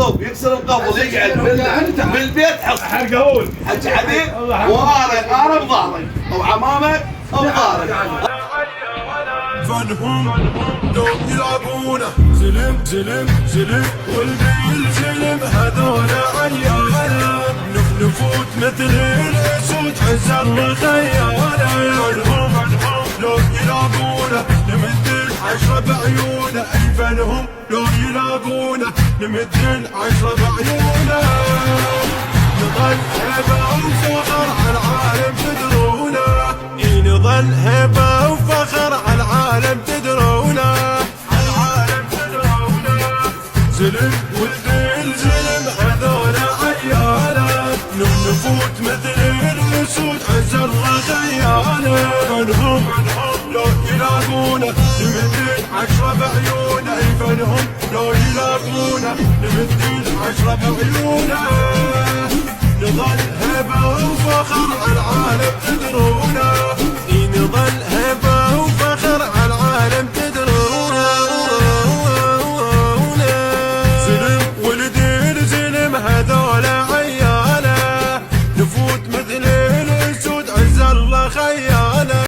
يخطب يكسر القبض يقعد بالبيت حرقهول حج حديد وارق بظهرك او عمامك او ظهرك. فنهم لو يلعبونه زلم زلم زلم والبيل زلم هذول عيانا نفوت مثل الاسود عز الخيانه. فنهم لو يلعبونه نمد العشرة بعيونه. اي فنهم لو يلعبونه نمد العشرة بعيونه. نظل هبه وفخر على العالم تدرونه. نظل هبه وفخر على العالم تدرونا. على العالم تدرونا. زلم والبيل زلم هذول عيانا نفوت مثل الاسود عز الخيانه. فنهم لو يلاقونا نمد العشرة بعيونه. اي فنهم لو يلاقونا نمد العشرة بعيونه. نظل هبه وفخر